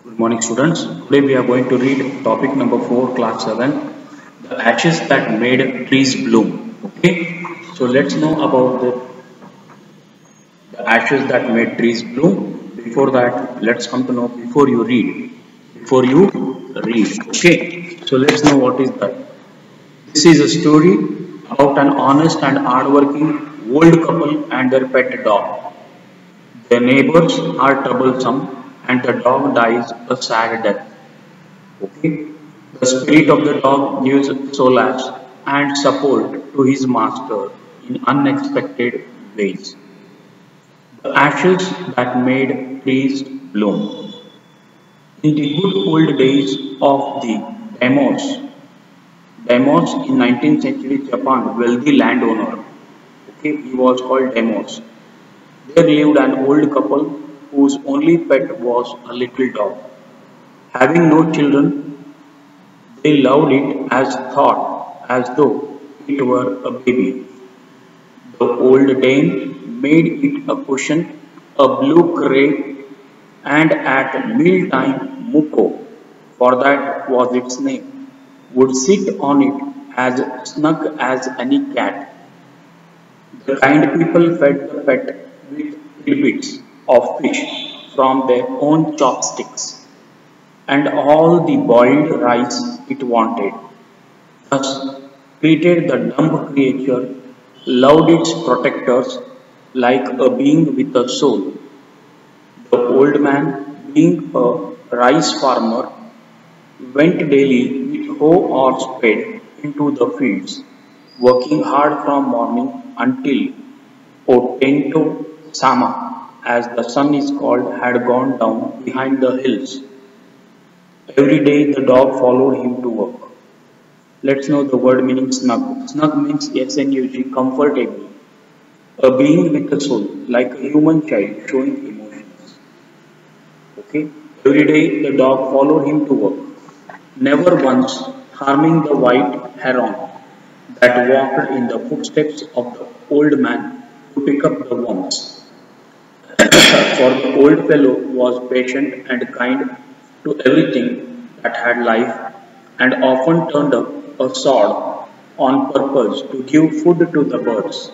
Good morning, students. Today we are going to read topic number 4, class 7, the ashes that made trees bloom. Okay, so let's know about the ashes that made trees bloom. Before that, let's come to know before you read. Before you read. Okay, so let's know what is that. This is a story about an honest and hardworking old couple and their pet dog. Their neighbors are troublesome and the dog dies a sad death. Okay. The spirit of the dog gives solace and support to his master in unexpected ways. The ashes that made trees bloom. In the good old days of the Demos in 19th century Japan, wealthy landowner. Okay, he was called Demos. There lived an old couple whose only pet was a little dog. Having no children, they loved it as though it were a baby. The old dame made it a cushion, a blue crate, and at mealtime Muko, for that was its name, would sit on it as snug as any cat. The kind people fed the pet with tidbits of fish from their own chopsticks and all the boiled rice it wanted. Thus treated the dumb creature, loved its protectors like a being with a soul. The old man, being a rice farmer, went daily with hoe or spade into the fields, working hard from morning until Otento Sama, as the sun is called, had gone down behind the hills. Every day the dog followed him to work. Let's know the word meaning snug. Snug means snug, comfortable. A being with a soul, like a human child showing emotions. Okay. Every day the dog followed him to work, never once harming the white heron that walked in the footsteps of the old man to pick up the worms. For the old fellow was patient and kind to everything that had life, and often turned up a sword on purpose to give food to the birds.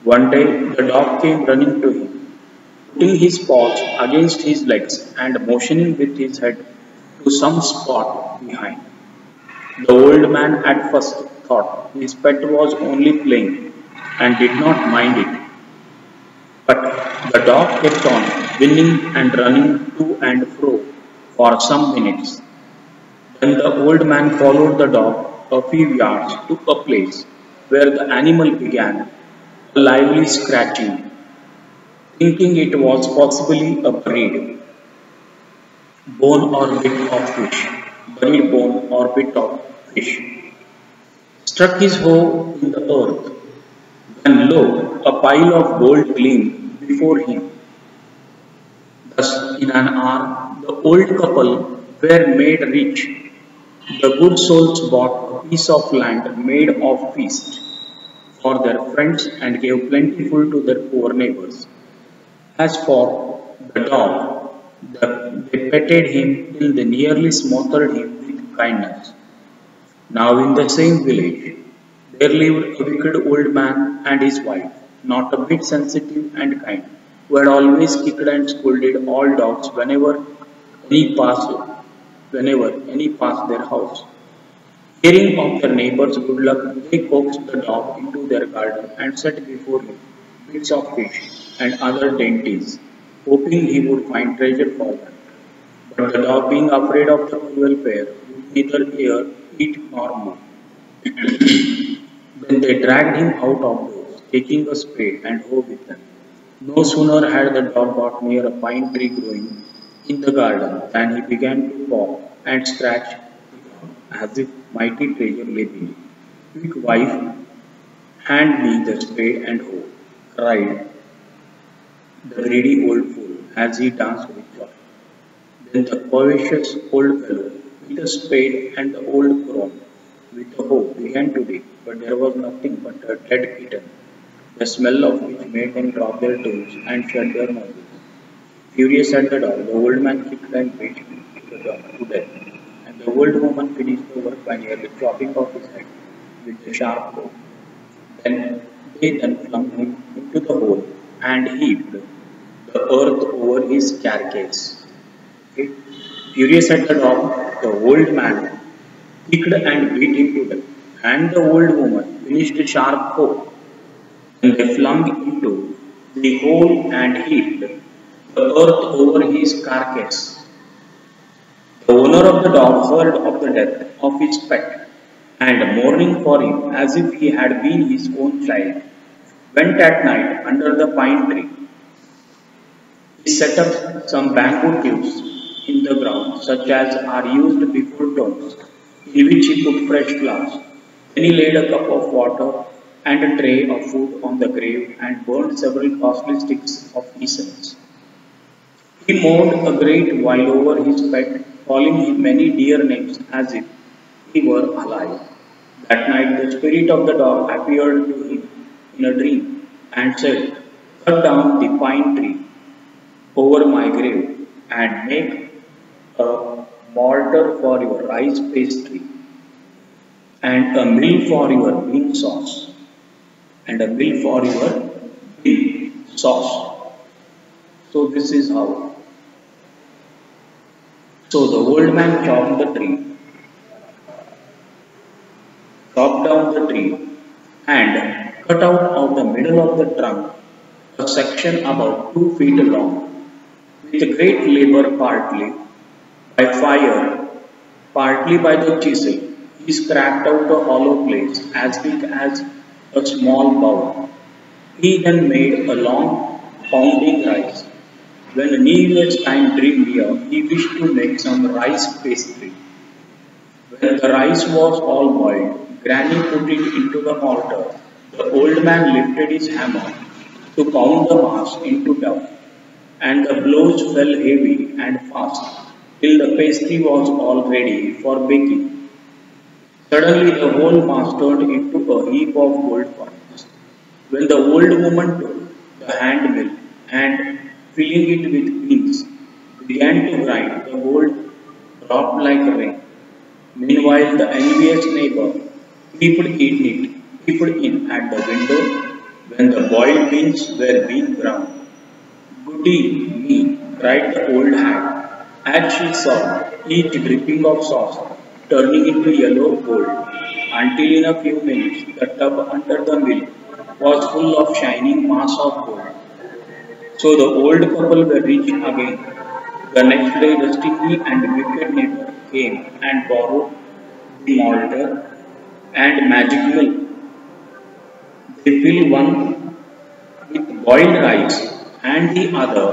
One day the dog came running to him, putting his paws against his legs and motioning with his head to some spot behind. The old man at first thought his pet was only playing and did not mind it, but the dog kept on winning and running to and fro for some minutes. Then the old man followed the dog a few yards to a place where the animal began a lively scratching, thinking it was possibly a bone or bit of fish, buried bone or bit of fish. Struck his hoe in the earth, when lo, a pile of gold gleamed before him. Thus, in an hour, the old couple were made rich. The good souls bought a piece of land made of feast for their friends and gave plentiful to their poor neighbors. As for the dog, they petted him till they nearly smothered him with kindness. Now in the same village, there lived a wicked old man and his wife, not a bit sensitive and kind, who had always kicked and scolded all dogs any passed whenever any passed their house. Hearing of their neighbor's good luck, they coaxed the dog into their garden and set before him bits of fish and other dainties, hoping he would find treasure for them. But the dog, being afraid of the cruel pair, would neither eat nor move. Then they dragged him out of doors, taking a spade and hoe with them. No sooner had the dog got near a pine tree growing in the garden than he began to paw and scratch the ground as if mighty treasure lay beneath. Quick, wife, hand me the spade and hoe, cried the greedy old fool as he danced with joy. Then the covetous old fellow, with a spade and the old crone, with a hoe, began to dig, but there was nothing but a dead kitten, the smell of which made them drop their tools and shut their noses. Furious at the dog, the old man kicked and beat the dog to death, and the old woman finished the work by nearly chopping off his head with the sharp fork. They then flung him into the hole and heaped the earth over his carcass. Okay. Furious at the dog, the old man kicked and beat him to death, and the old woman finished the sharp fork. Then they flung into the hole and heaped the earth over his carcass. The owner of the dog heard of the death of his pet, and mourning for him as if he had been his own child, went at night under the pine tree. He set up some bamboo tubes in the ground, such as are used before tombs, in which he put fresh flowers. Then he laid a cup of water and a tray of food on the grave and burned several costly sticks of incense. He mourned a great while over his pet, calling him many dear names as if he were alive. That night the spirit of the dog appeared to him in a dream and said, "Cut down the pine tree over my grave and make a mortar for your rice pastry and a mill for your bean sauce and a mill for your bean sauce." So this is how. So the old man chopped down the tree and cut out of the middle of the trunk a section about 2 feet long. With great labor, partly by fire, partly by the chisel, he scraped out a hollow place as big as a small bowl. He then made a long pounding rice. When New Year's time drew near, he wished to make some rice pastry. When the rice was all boiled, Granny put it into the mortar. The old man lifted his hammer to pound the mass into dough, and the blows fell heavy and fast till the pastry was all ready for baking. Suddenly the whole mass turned into a heap of gold coins. When the old woman took the hand mill and filling it with beans, began to grind, the gold dropped like rain. Meanwhile, the envious neighbor peeped in at the window when the boiled beans were being ground. "Goody me!" cried the old hag, as she saw each dripping of sauce turning into yellow gold, until in a few minutes the tub under the mill was full of shining mass of gold. So the old couple were rich again. The next day the stingy and wicked neighbor came and borrowed the mortar and magic milk. They filled one with boiled rice and the other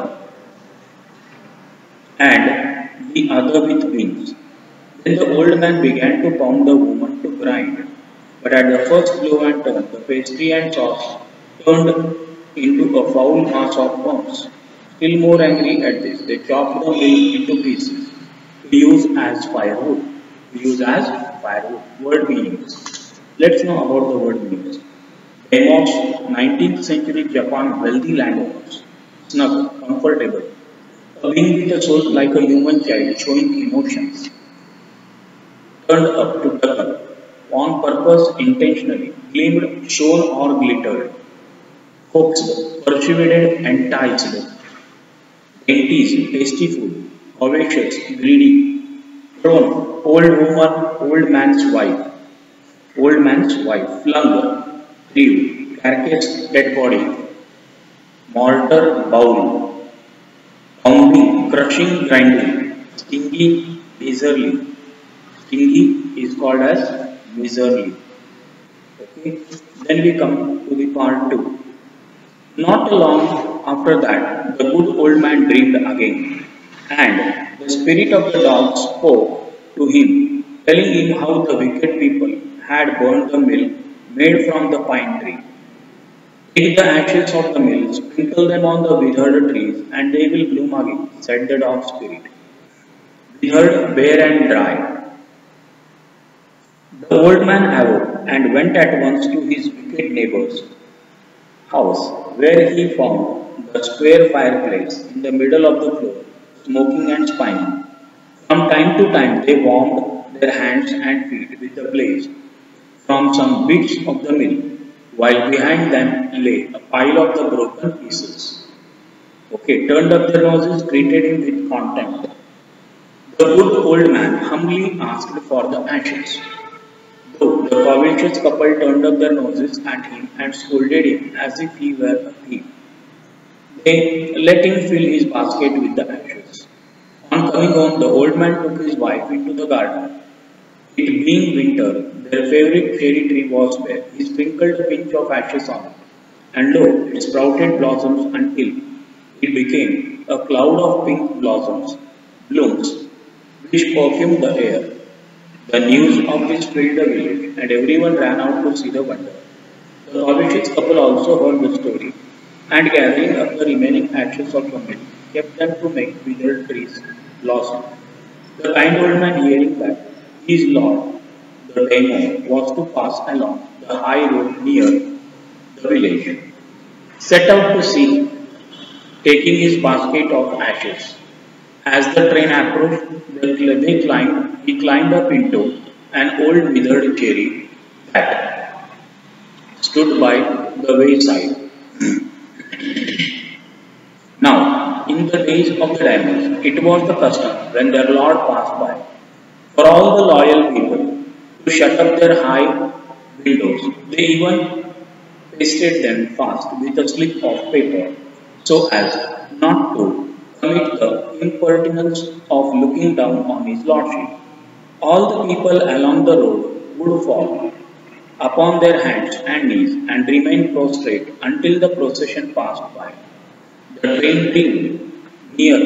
with beans. Then the old man began to pound the woman to grind. But at the first blow and turn, the pastry and sauce turned into a foul mass of worms. Still more angry at this, they chopped the milk into pieces to use as firewood. Word meanings. Let's know about the word meanings. Demos, 19th century Japan wealthy landowners. Snug, comfortable. A being with a soul like a human child showing emotions. Turned up to dull, on purpose intentionally, gleamed, shone or glittered. Coaxed, persuaded, enticed. Dainties, tasty food. Covetous, greedy. Thrown, old woman, old man's wife. Flung, threw, carcass, dead body. Mortar, bowl. Pounding, crushing, grinding. Stingy, miserly. Stingy is called as miserly. Okay. Then we come to the part 2. Not long after that, the good old man dreamed again, and the spirit of the dog spoke to him, telling him how the wicked people had burned the mill made from the pine tree. "Take the ashes of the mill, sprinkle them on the withered trees, and they will bloom again," said the dog spirit. Withered, bare, and dry. The old man awoke and went at once to his wicked neighbor's house, where he found a square fireplace in the middle of the floor, smoking and spinning. From time to time, they warmed their hands and feet with the blaze from some bits of the mill, while behind them lay a pile of the broken pieces. Okay, turned up their noses, greeted him with contempt. The good old man humbly asked for the ashes. Though the covetous couple turned up their noses at him and scolded him as if he were a thief, they let him fill his basket with the ashes. On coming home, the old man took his wife into the garden. It being winter, their favorite cherry tree was bare. He sprinkled a pinch of ashes on it, and lo, it sprouted blossoms until it became a cloud of pink blooms, which perfumed the air. The news of this filled the village, and everyone ran out to see the wonder. The Kovicic couple also heard the story, and gathering up the remaining ashes of the mill, kept them to make withered trees blossom. The kind old man hearing that his lord, the daimon, was to pass along the high road near the village, set out to sea, taking his basket of ashes. As the train approached, he climbed up into an old withered cherry that stood by the wayside. Now, in the days of the Daimons, it was the custom when their lord passed by for all the loyal people to shut up their high windows. They even pasted them fast with a slip of paper so as not to commit the impertinence of looking down on his lordship. All the people along the road would fall upon their hands and knees and remain prostrate until the procession passed by. The train drew near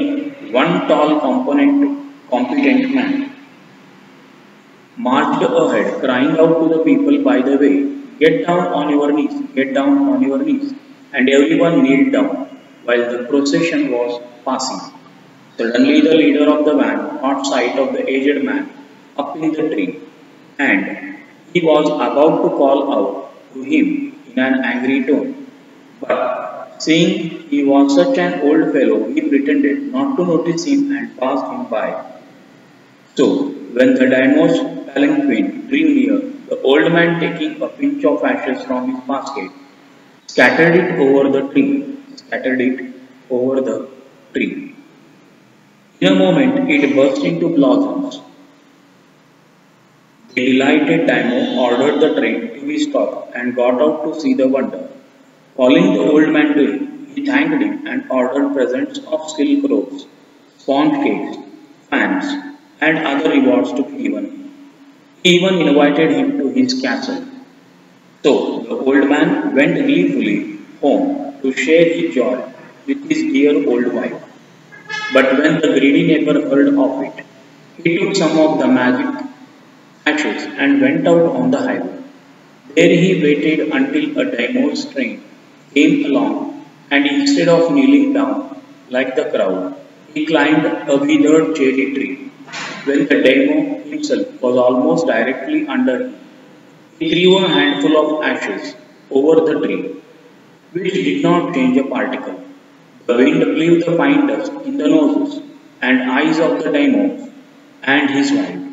one tall competent man marched ahead, crying out to the people by the way, "Get down on your knees, get down on your knees." And everyone kneeled down while the procession was passing. Suddenly, the leader of the van caught sight of the aged man up in the tree, and he was about to call out to him in an angry tone. But seeing he was such an old fellow, he pretended not to notice him and passed him by. So, when the daimyo's palanquin drew near, the old man, taking a pinch of ashes from his basket, scattered it over the tree, scattered it over the tree. In a moment, it burst into blossoms. The delighted daimyo ordered the train to be stopped and got out to see the wonder. Calling the old man to him, he thanked him and ordered presents of silk robes, sponge cakes, fans, and other rewards to be given. He even invited him to his castle. So the old man went gleefully home to share his joy with his dear old wife. But when the greedy neighbor heard of it, he took some of the magic ashes and went out on the highway. There he waited until a daimyo's train came along, and instead of kneeling down like the crowd, he climbed a withered cherry tree. When the daimyo himself was almost directly under him, he threw a handful of ashes over the tree, which did not change a particle. The wind blew the fine dust in the noses and eyes of the daimyo and his wife.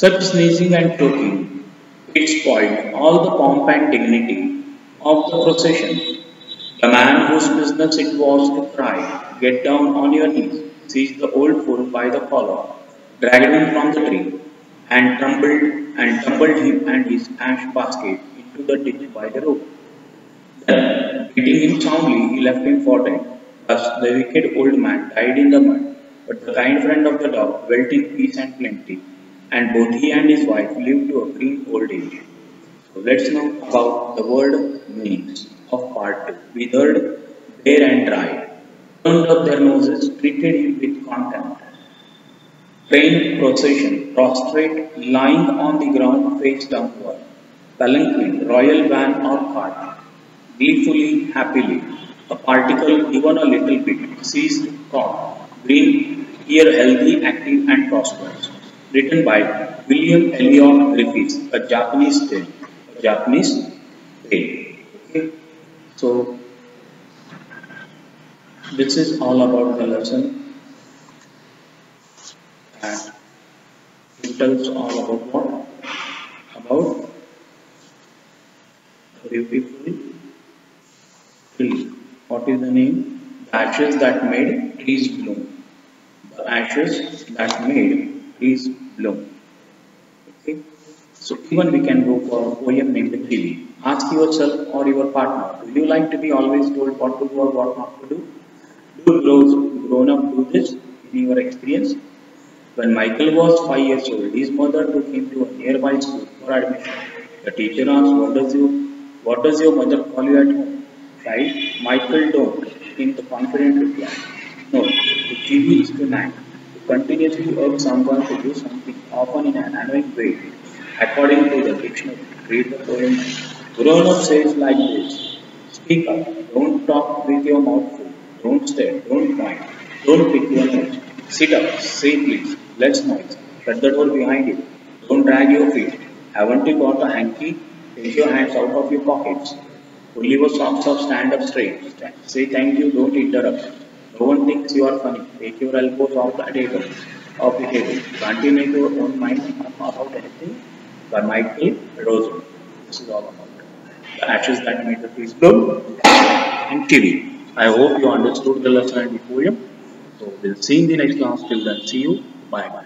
Such sneezing and choking, it spoiled all the pomp and dignity of the procession. The man whose business it was to cry, "Get down on your knees," seized the old fool by the collar, dragged him from the tree, and tumbled him and his ash basket into the ditch by the road. Then, beating him soundly, he left him for dead. Thus, the wicked old man died in the mud, but the kind friend of the dog dwelt in peace and plenty, and both he and his wife lived to a green old age. So let's know about the word meanings of part 2. Withered, bare and dry, turned up their noses, treated him with contempt. Train procession, prostrate, lying on the ground face downward. Palanquin, royal van or cart, gleefully, happily. A particle, even a little bit, seized, caught. Green, here healthy, active and prosperous. Written by William Elliot Griffiths, a Japanese tale. A Japanese tale. Okay. So This is all about the lesson, and it tells all about what? About a beautiful tree. What is the name? The ashes that made trees bloom. The ashes that made trees bloom. Okay. So even we can go for a poem named the Kiwi. Ask yourself or your partner, do you like to be always told what to do or what not to do? Do grown up do this in your experience? When Michael was 5 years old, his mother took him to a nearby school for admission. The teacher asked, what does your mother call you at home? Child, Michael don't, came the confident reply. No, to chibi is to nag. To continuously urge someone to do something, often in an annoying way. According to the dictionary, read the poem. Grown up says like this. Speak up. Don't talk with your mouth full. Don't stare. Don't point. Don't pick your nose. Sit up. Say please. Let's noise. Shut the door behind you. Don't drag your feet. Haven't you got a hanky? Take your hands out of your pockets. Pull your socks up. Stand up straight. Say thank you. Don't interrupt. No one thinks you are funny. Take your elbows off the table. Off the table. Can't you make your own mind up about anything? By Michael Rosen. This is all about the ashes that made the trees bloom and kiwi. I hope you understood the lesson and the poem. So we'll see in the next class. Till then, see you. Bye bye.